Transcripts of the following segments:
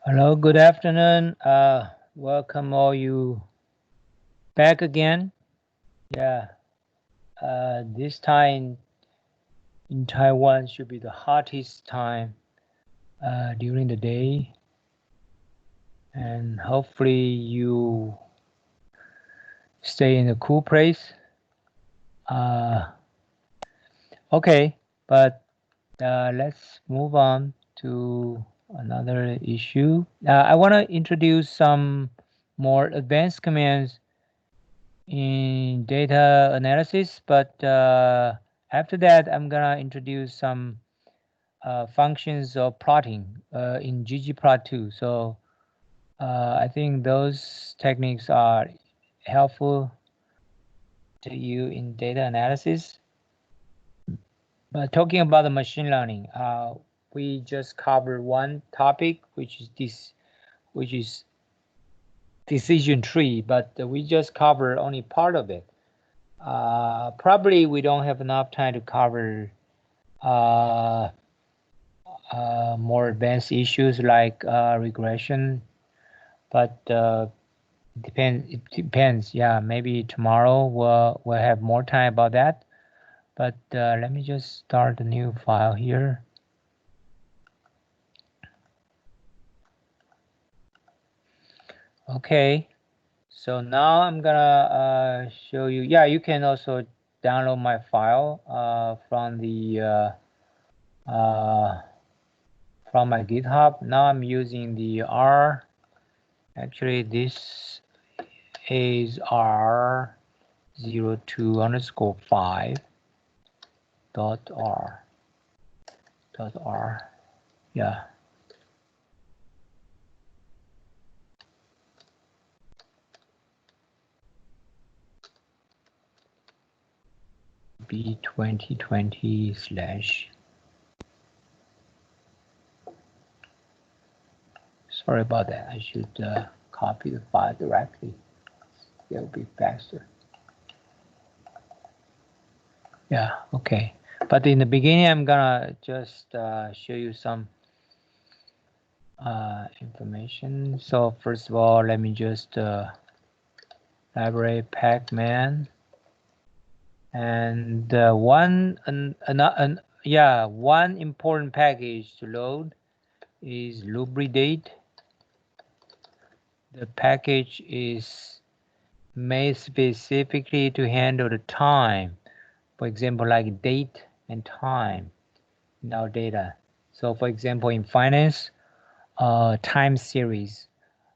Hello, good afternoon. Welcome all you back again. Yeah, this time in Taiwan should be the hottest time during the day, and hopefully you stay in a cool place. Uh, okay, but let's move on to another issue. I want to introduce some more advanced commands in data analysis, but after that, I'm gonna introduce some functions of plotting in ggplot2. So I think those techniques are helpful to you in data analysis. But talking about the machine learning, we just covered one topic, which is decision tree, but we just covered only part of it. Probably we don't have enough time to cover uh, more advanced issues like regression, but it depends. Yeah, maybe tomorrow we'll have more time about that. But let me just start a new file here. Okay, so now I'm gonna show you. Yeah, you can also download my file uh, from my GitHub. Now I'm using the R. Actually, this is R02_5 .r. Yeah. B2020 slash. Sorry about that. I should copy the file directly. It'll be faster. Yeah, okay. But in the beginning, I'm gonna just show you some information. So first of all, let me just library pacman, and one important package to load is lubridate. The package is made specifically to handle the time, for example, like date and time in our data. So for example, in finance, time series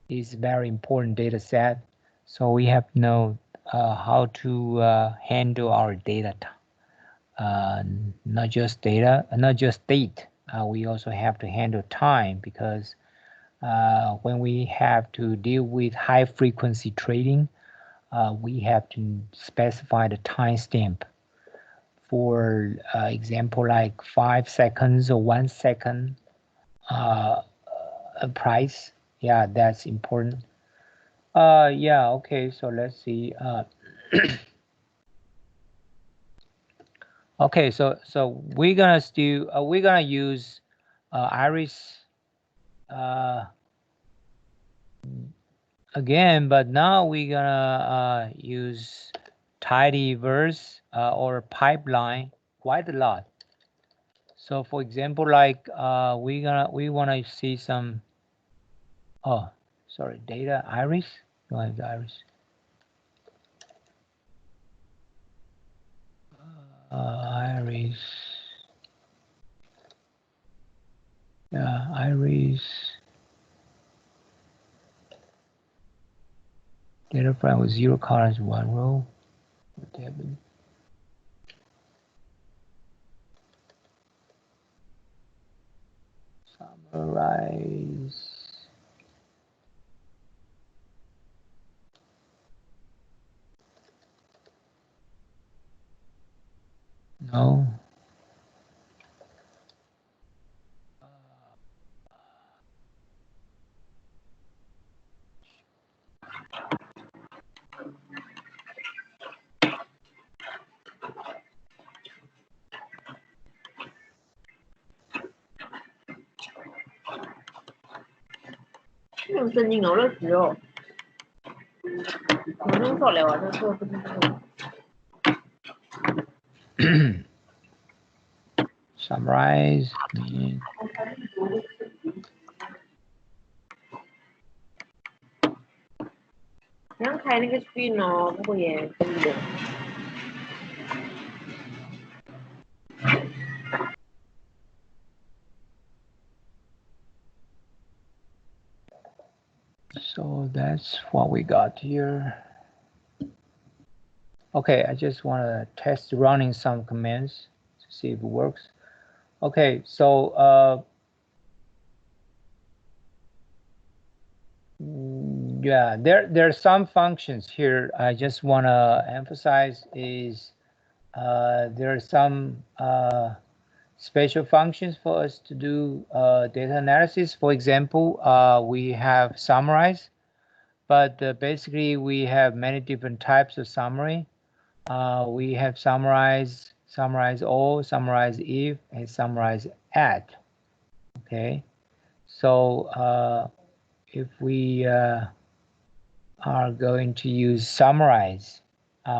is very important data set. So we have to know how to handle our data, not just date. We also have to handle time, because when we have to deal with high frequency trading, we have to specify the timestamp. For example, like 5 seconds or 1 second price. Yeah, that's important. Yeah, okay, so let's see. Okay, so we're gonna use Iris again, but now we're gonna use tidyverse or pipeline quite a lot. So for example, like we wanna see some. Oh, sorry, data Iris. You want the Iris? Iris. Yeah, Iris. Data frame with 0 columns, 1 row. What happened? Summarize. No. 用圣经有的时候，我弄错了啊，这个不是。Summarize mean 你要开那个 screen 哦，不过也可以的。So that's what we got here. Okay, I just want to test running some commands to see if it works. Okay, so yeah, there are some functions here I just want to emphasize is there are some special functions for us to do data analysis. For example, we have summarize, but basically we have many different types of summary. We have summarize all, summarize if, and summarize at. Okay, so if we are going to use summarize,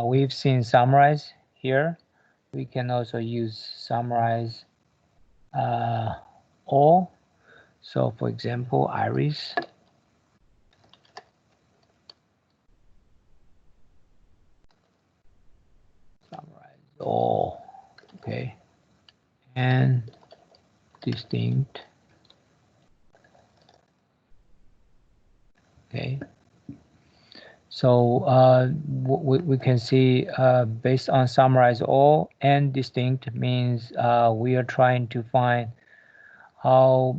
we've seen summarize here. We can also use summarize all. So for example, iris. Summarize all, okay, and distinct, okay. So we can see based on summarize all and distinct means we are trying to find how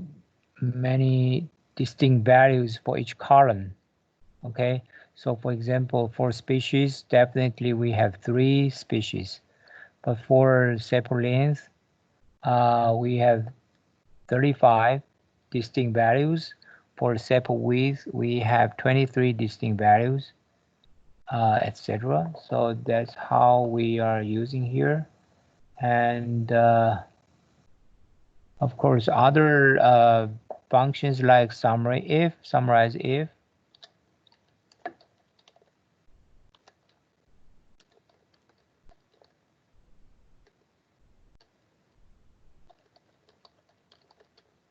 many distinct values for each column. Okay, so for example, for species, definitely we have 3 species, but for sample length, we have 35 distinct values. For sample width, we have 23 distinct values, etc. So that's how we are using here. And of course, other functions like summarize if,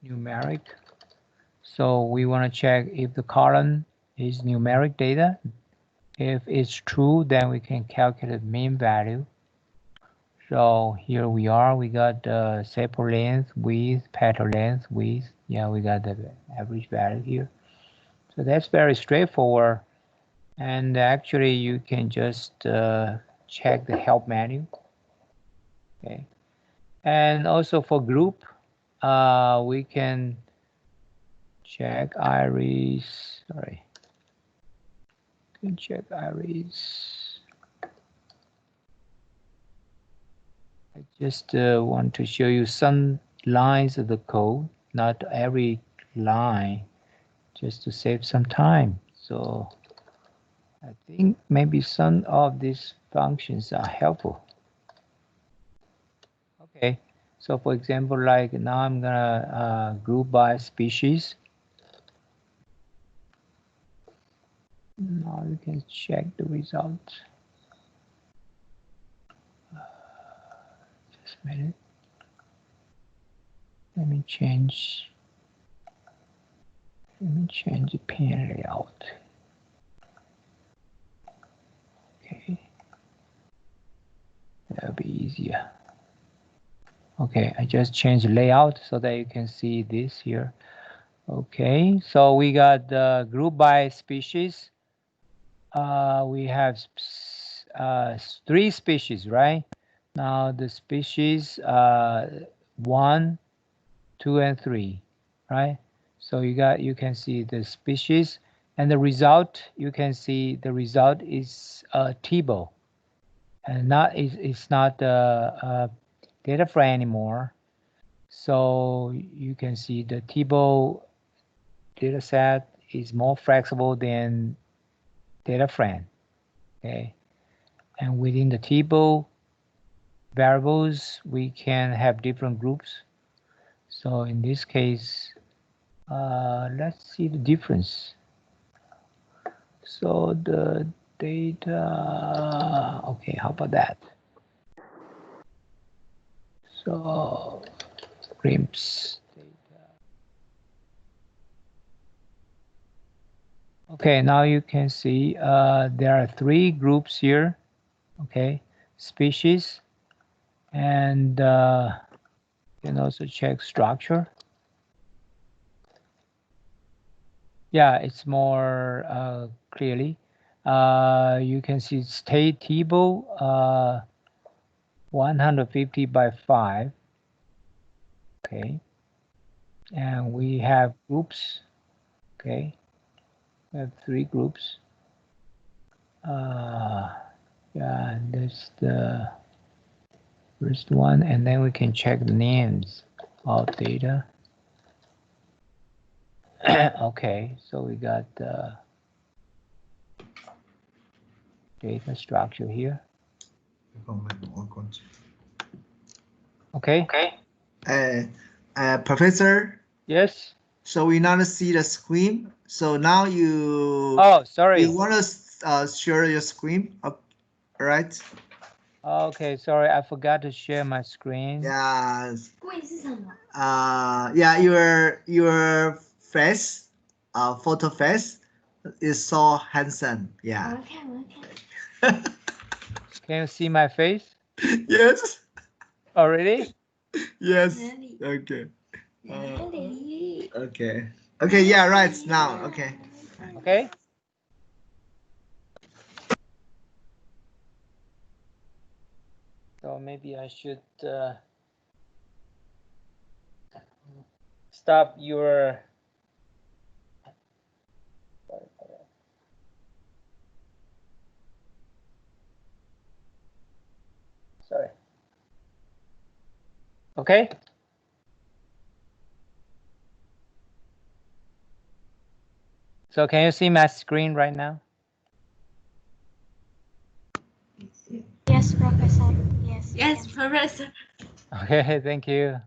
numeric. So we want to check if the column is numeric data. If it's true, then we can calculate mean value. So here we are, we got sample length, width, petal length, width. Yeah, we got the average value here. So that's very straightforward. And actually you can just check the help menu. Okay. And also for group, we can check iris, sorry. You can check iris. I just want to show you some lines of the code, not every line, just to save some time. So I think maybe some of these functions are helpful. Okay, so for example, like now I'm gonna group by species. Now you can check the result. Just a minute. Let me change the pane layout. Okay, that'll be easier. Okay, I just changed the layout so that you can see this here. Okay, so we got the group by species. We have 3 species, right? Now the species 1, 2, and 3, right? So you can see the species and the result. You can see the result is table, and it's not data frame anymore. So you can see the table data set is more flexible than data frame. Okay, and within the table variables, we can have different groups. So in this case, Let's see the difference. So the data, okay, how about that? So GRIMPS data. Okay, now you can see there are 3 groups here. Okay, species, and you can also check structure. Yeah, it's more clearly. You can see state table 150 by 5. Okay, and we have groups. Okay, we have 3 groups. Yeah, that's the first one, and then we can check the names of data. Okay, so we got the data structure here. Okay. Professor, Yes. so we now see the screen. So now you Oh, sorry. you want to share your screen, right? Okay, sorry, I forgot to share my screen. Yeah. Yeah, your face, photo face is so handsome. Yeah. Can you see my face Yes. already? Yes. Okay. Okay. Okay. Yeah. Right now. Okay. Okay. So maybe I should stop your. Sorry. Okay. So can you see my screen right now? Yes, Professor. Yes. Yes, Professor. Okay, thank you.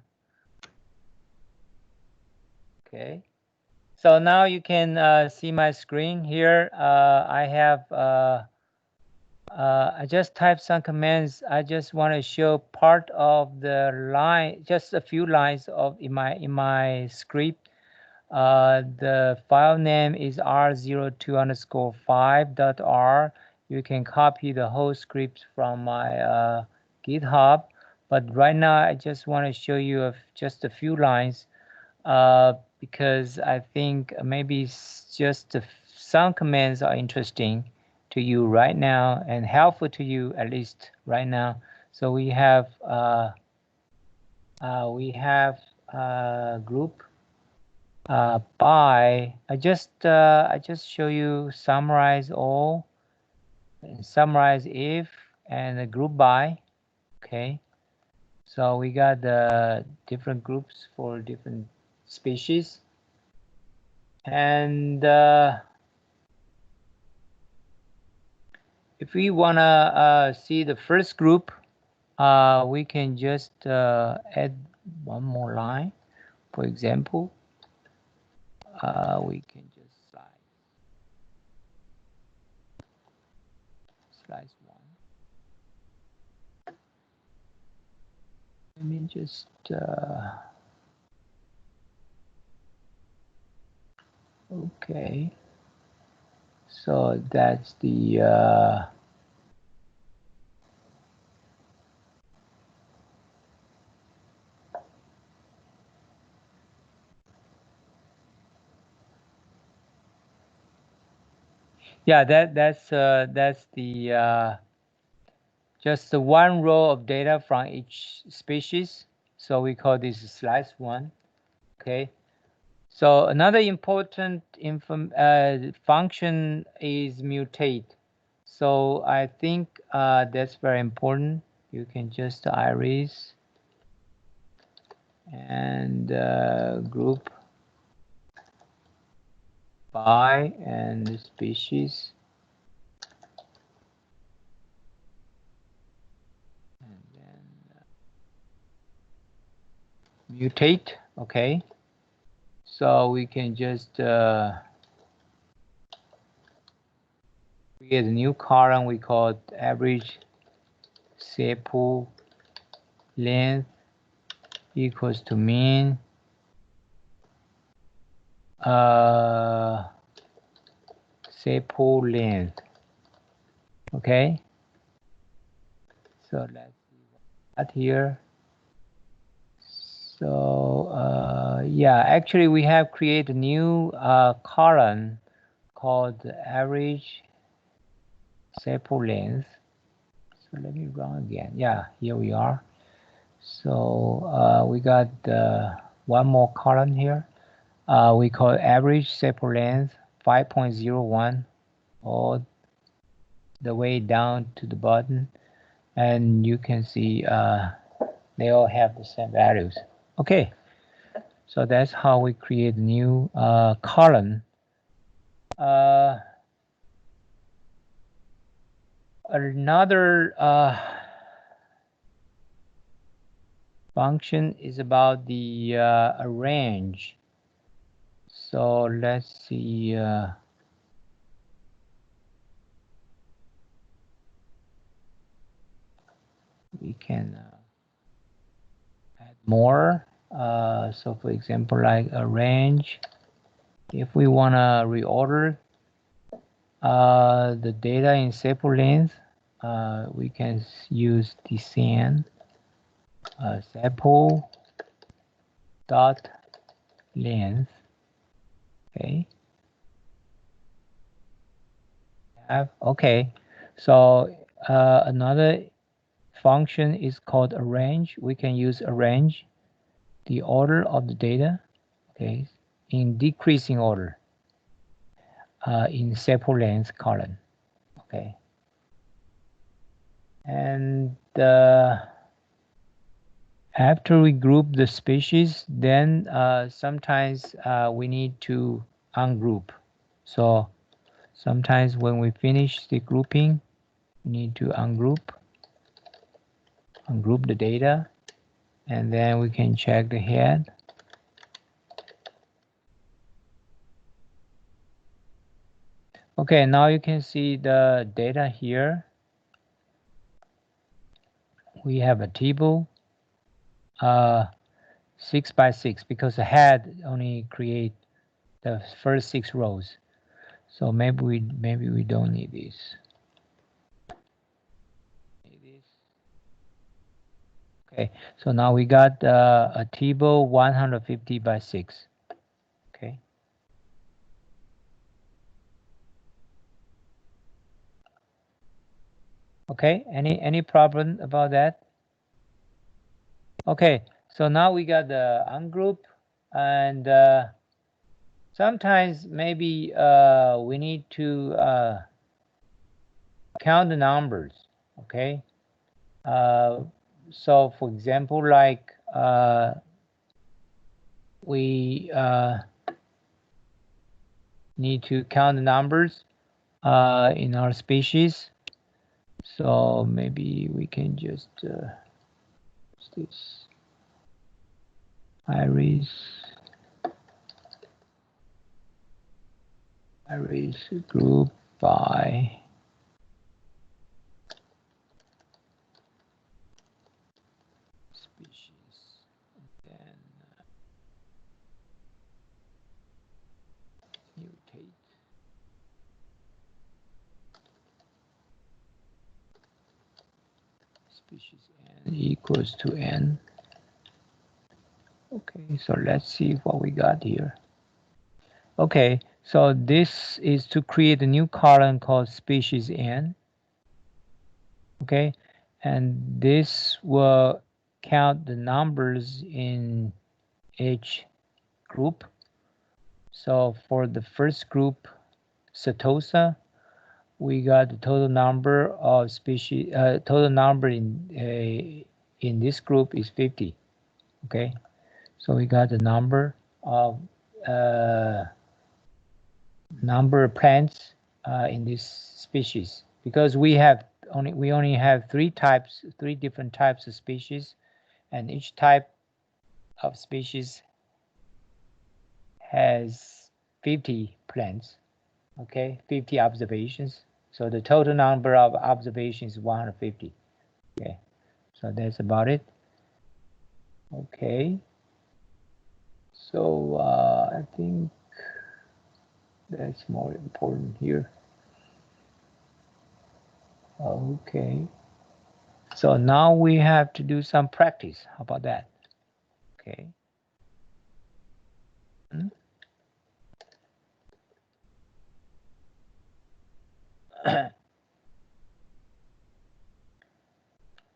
Okay. So now you can see my screen here. I have I just typed some commands. I just want to show part of the line, just a few lines of in my script. The file name is r02_5.r. You can copy the whole script from my GitHub, but right now I just want to show you just a few lines because I think maybe just some commands are interesting to you right now and helpful to you at least right now. So we have group by. I just show you summarize all, and summarize if, and a group by. Okay, so we got the different groups for different species, and if we wanna see the first group, we can just add one more line. For example, we can just slice one. Let me just okay. So that's the yeah, that's the just the one row of data from each species. So we call this slice one. Okay. So another important function is mutate. So I think that's very important. You can just iris and group by and the species. And then mutate, okay. So we can just create a new column. We call it average sample length equals to mean sample length. Okay, so let's see that here. So yeah, actually we have created a new column called average sample length. So let me run again. Yeah, here we are. So we got one more column here. We call average sample length 5.01 all the way down to the bottom, and you can see they all have the same values. Okay, so that's how we create a new column. Another function is about the arrange. So let's see. We can add more. So for example, like arrange. If we want to reorder the data in sample length, we can use descend sample dot length. Okay. Okay. So another function is called arrange. We can use arrange the order of the data, okay, in decreasing order in sample length column. Okay. And after we group the species, then sometimes we need to ungroup. So sometimes when we finish the grouping, we need to ungroup the data, and then we can check the head. Okay, now you can see the data here. We have a table 6 by 6 because the head only create the first 6 rows. So maybe we don't need this. Okay, so now we got a table 150 by 6. Okay. Okay, any problem about that? Okay, so now we got the ungroup, and sometimes maybe we need to count the numbers. Okay, so for example, like we need to count the numbers in our species. So maybe we can just use this iris group by species, and then mutate species n equals to n. Okay, so let's see what we got here. Okay, so this is to create a new column called species n. Okay, and this will count the numbers in each group. So for the first group, Setosa, we got the total number of species. Total number in this group is 50. Okay, so we got the number of plants in this species, because we only have three different types of species, and each type of species has 50 plants, okay, 50 observations. So the total number of observations is 150. Okay, so that's about it. Okay. So I think that's more important here. Okay. So now we have to do some practice. How about that? Okay.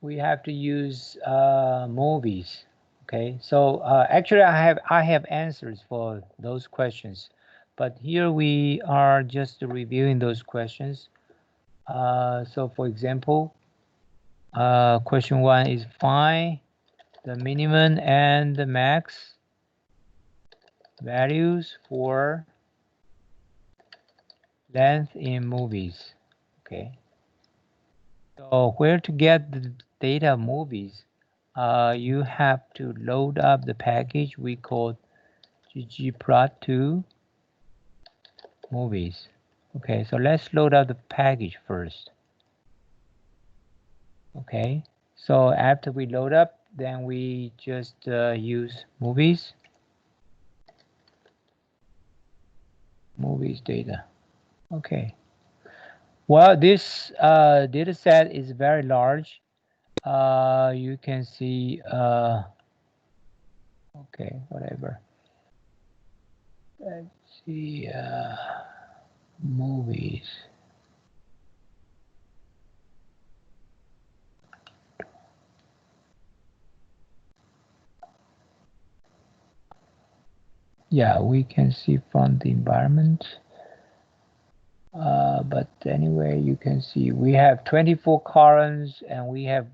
We have to use movies. Okay. So actually, I have answers for those questions, but here we are just reviewing those questions. So for example, question 1 is find the minimum and the max values for length in movies. Okay. So where to get the data movies? You have to load up the package we call ggplot2 movies. Okay, so let's load up the package first. Okay, so after we load up, then we just use movies data. Okay. Well, this data set is very large. You can see, okay, whatever. Let's see, movies. Yeah, we can see from the environment. But anyway, you can see we have 24 columns and we have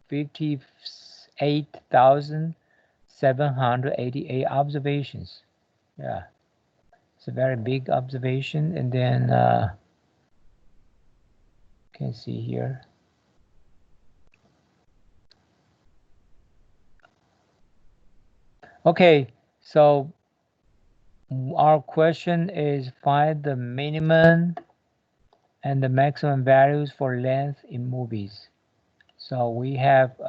58,788 observations. Yeah, it's a very big observation. And then you can see here. Okay, so our question is find the minimum and the maximum values for length in movies. So we have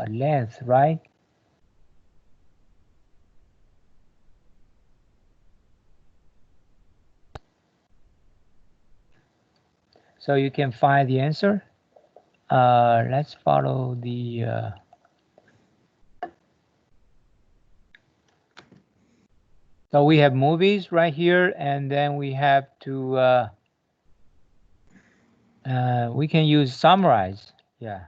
length, right? So you can find the answer. Let's follow the so we have movies right here, and then we have to we can use summarize. Yeah.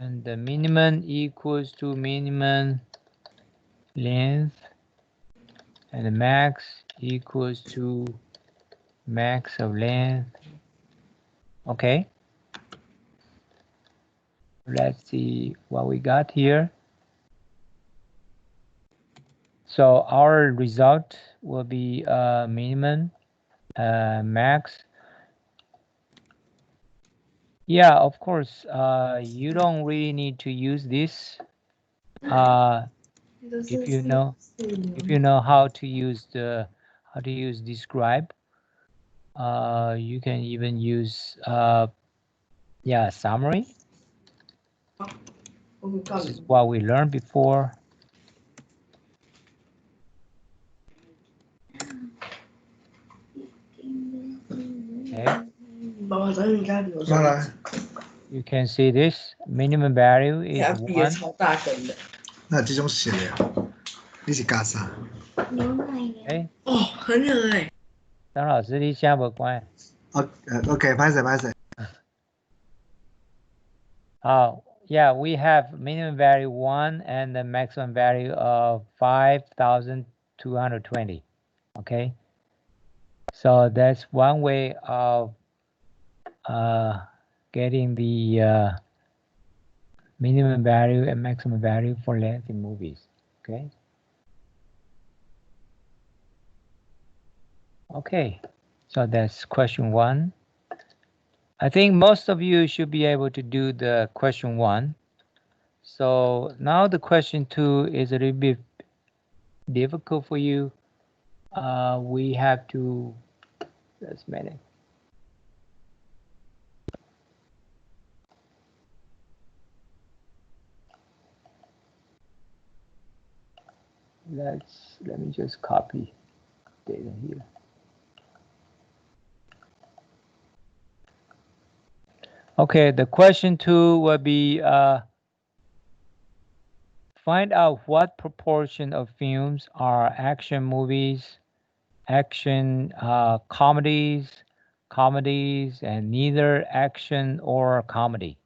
And the minimum equals to minimum length, and the max equals to max of length. Okay. Let's see what we got here. So our result will be minimum, max. Yeah, of course. You don't really need to use this. If you know how to use describe, you can even use yeah, summary. This is what we learned before. Okay. You can see this minimum value is 1. 那这种写的，你是干啥？ 哎， 哦，很冷哎。 张老师，你想不关？ OK， 拍摄。 Yeah, we have minimum value 1 and the maximum value of 5,220. Okay, so that's one way of getting the minimum value and maximum value for length in movies. Okay. Okay, so that's question 1. I think most of you should be able to do the question 1. So now the question 2 is a little bit difficult for you. We have to, just a minute. Let me just copy data here. Okay, the question 2 will be find out what proportion of films are action movies, action comedies, and neither action or comedy.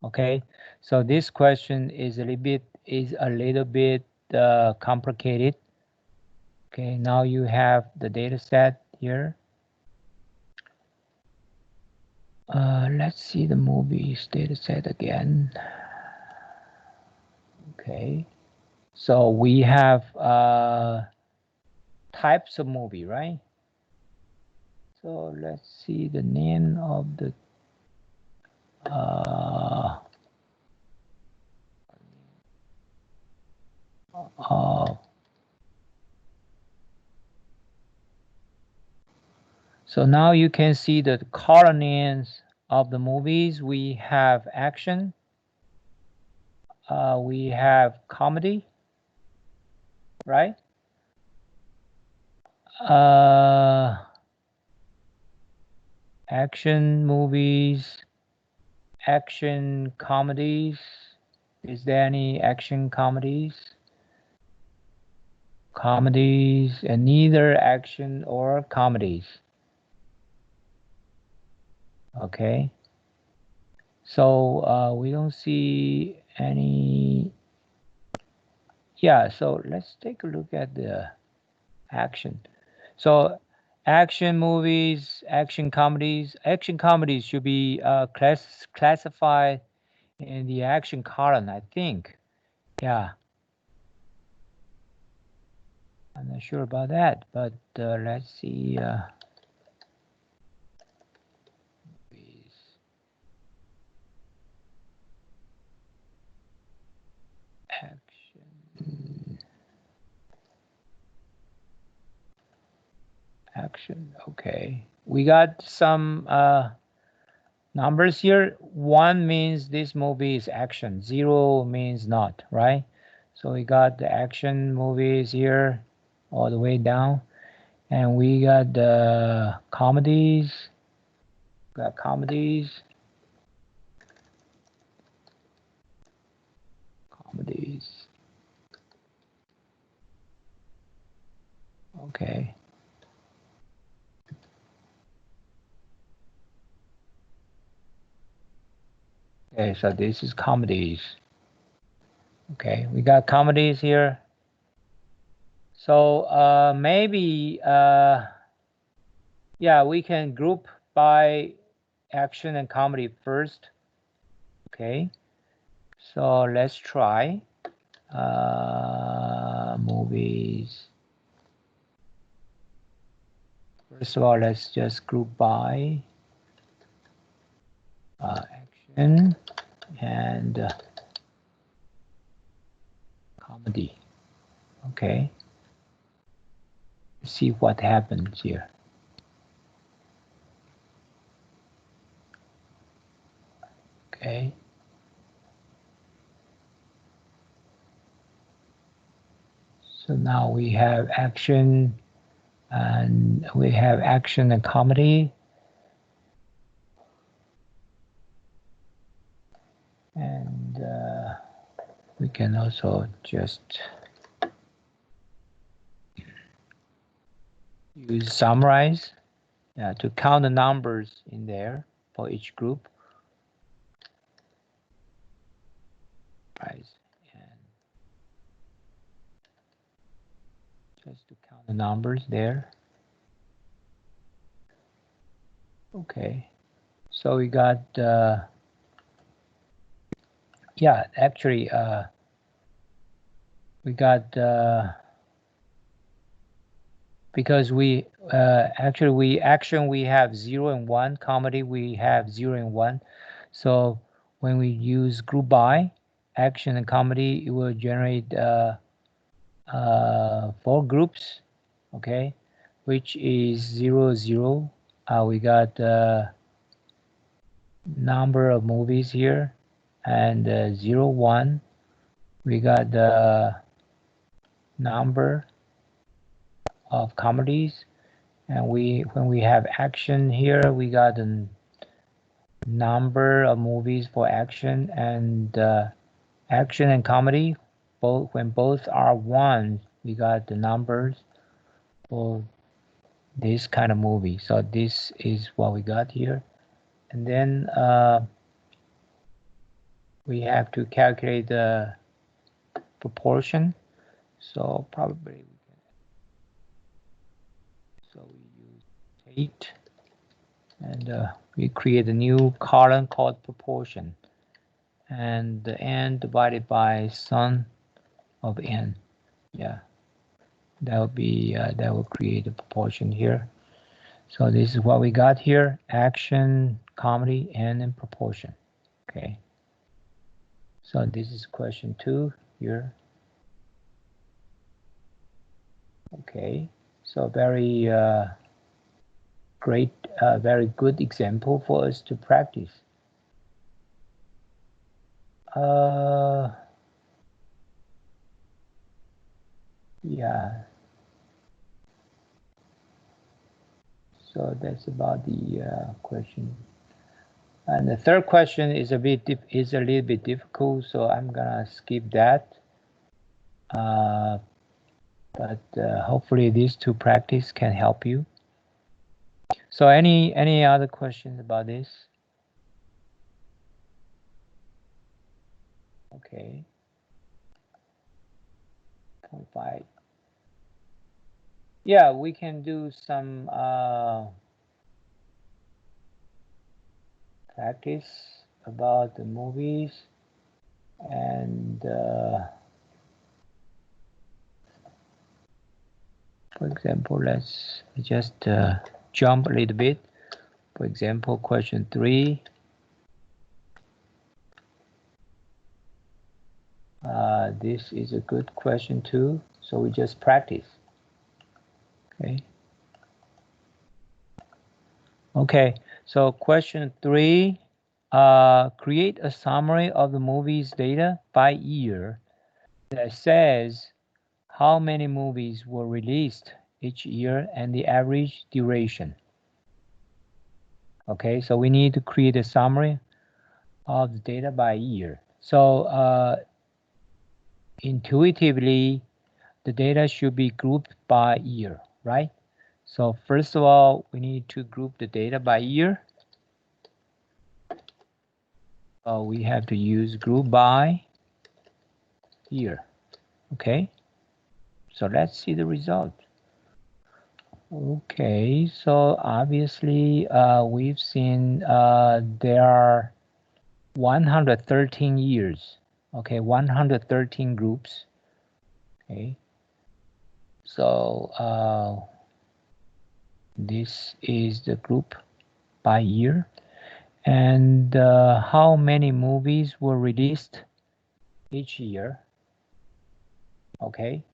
Okay, so this question is a little bit complicated. Okay, now you have the data set here. Let's see the movies data set again. Okay, so we have types of movie, right? So let's see the name of the so now you can see the color names of the movies. We have action, we have comedy, right? Action movies, action comedies. Is there any action comedies? Comedies, and neither action or comedies. Okay. So we don't see any. Yeah, so let's take a look at the action. So action movies, action comedies should be classified in the action column, I think. Yeah. I'm not sure about that, but let's see. Action. Okay. We got some numbers here. 1 means this movie is action. 0 means not, right? So we got the action movies here all the way down. And we got the comedies. Got comedies. Okay. Okay, so this is comedies. Okay, we got comedies here. So maybe, yeah, we can group by action and comedy first. Okay, so let's try movies. First of all, let's just group by action and comedy. Okay. See what happens here. Okay. So now we have action, and we have action and comedy. And we can also just use summarize to count the numbers in there for each group. Right. And just to count the numbers there. Okay. So we got, yeah, actually, we got, because we actually action we have 0 and 1, comedy we have 0 and 1. So when we use group by action and comedy, it will generate 4 groups, okay, which is 0, 0. We got number of movies here, and 0, 1. We got the number of comedies, and when we have action here, we got the number of movies for action, and action and comedy, when both are 1, we got the numbers for this kind of movie. So this is what we got here, and then we have to calculate the proportion. So probably we can, so we use 8, and we create a new column called proportion, and the n divided by sum of n. Yeah, that will be that will create a proportion here. So this is what we got here: action, comedy, and in proportion. Okay. So this is question 2 here. Okay. So very great, very good example for us to practice. Yeah. So that's about the question. And the third question is a little bit difficult, so I'm gonna skip that. But hopefully these 2 practice can help you. So any other questions about this? Okay. 0.5. Yeah, we can do some practice about the movies, and for example, let's just jump a little bit. For example, question 3. This is a good question too, so we just practice. Okay. Okay, so question 3, create a summary of the movie's data by year that says how many movies were released each year and the average duration. Okay, so we need to create a summary of the data by year. So intuitively, the data should be grouped by year, right? So first of all, we need to group the data by year. We have to use group by year. Okay, so let's see the result. Okay, so obviously we've seen there are 113 years. Okay, 113 groups. Okay, so this is the group by year. And how many movies were released each year? Okay,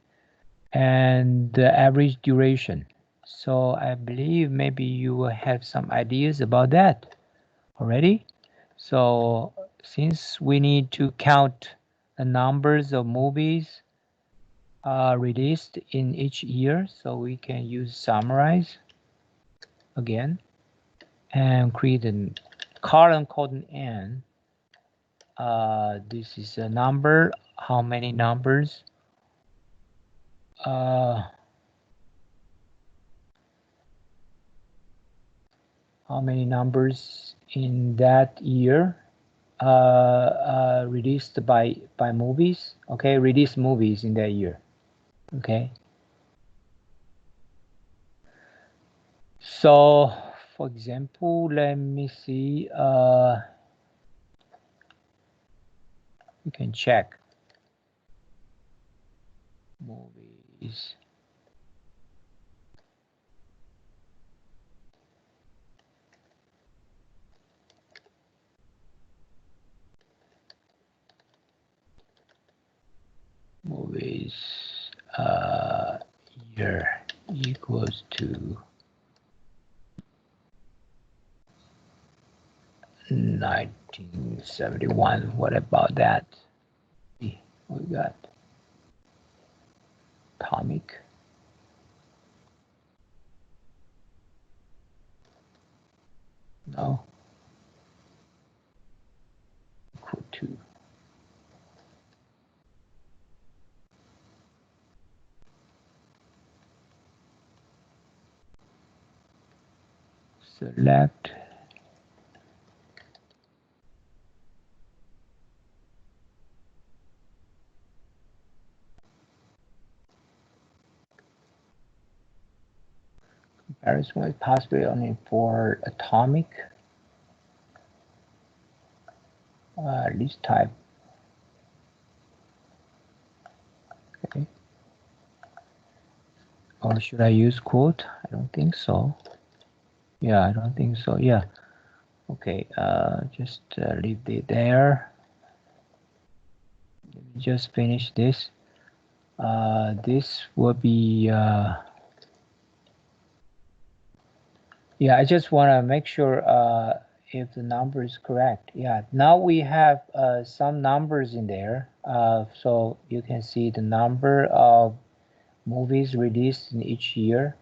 and the average duration. So I believe maybe you will have some ideas about that already. So since we need to count the numbers of movies released in each year, so we can use summarize again and create a column called an n. This is a number, how many numbers in that year released by movies. Okay, released movies in that year. Okay, so for example, let me see, you can check movies. is year equals to 1971. What about that? We got atomic. No. Equal to. Select. Comparison is possibly only for atomic. List type. Okay. Or should I use quote? I don't think so. Yeah, I don't think so. Yeah. Okay. Just leave it there. Let me just finish this. This will be. Yeah, I just want to make sure if the number is correct. Yeah. Now we have some numbers in there. So you can see the number of movies released in each year.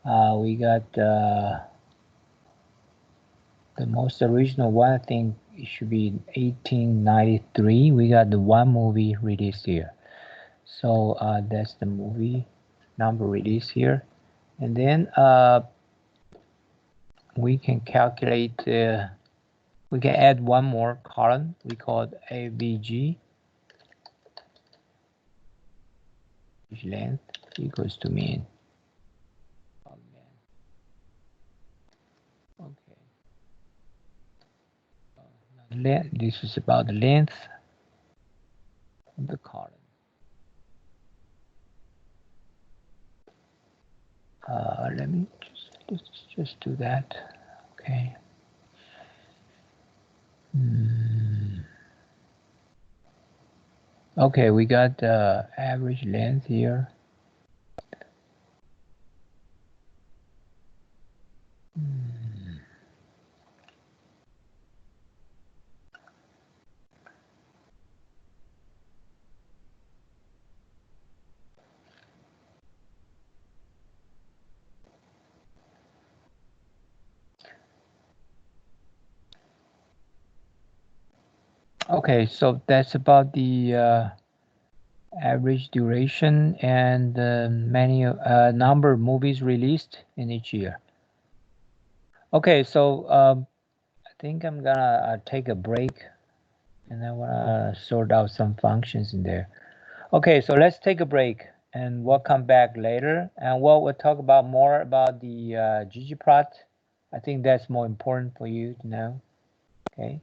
We got the most original one. I think it should be 1893. We got the one movie released here. So that's the movie number released here. And then we can calculate, we can add one more column. We call it AVG. Length equals to mean. Okay. This is about the length of the column. Let me just do that. Okay. Okay, we got the average length here. Okay, so that's about the average duration and many number of movies released in each year. Okay, so I think I'm gonna take a break, and I wanna sort out some functions in there. Okay, so let's take a break, and we'll come back later, and we'll talk about more about the ggplot. I think that's more important for you to know. Okay.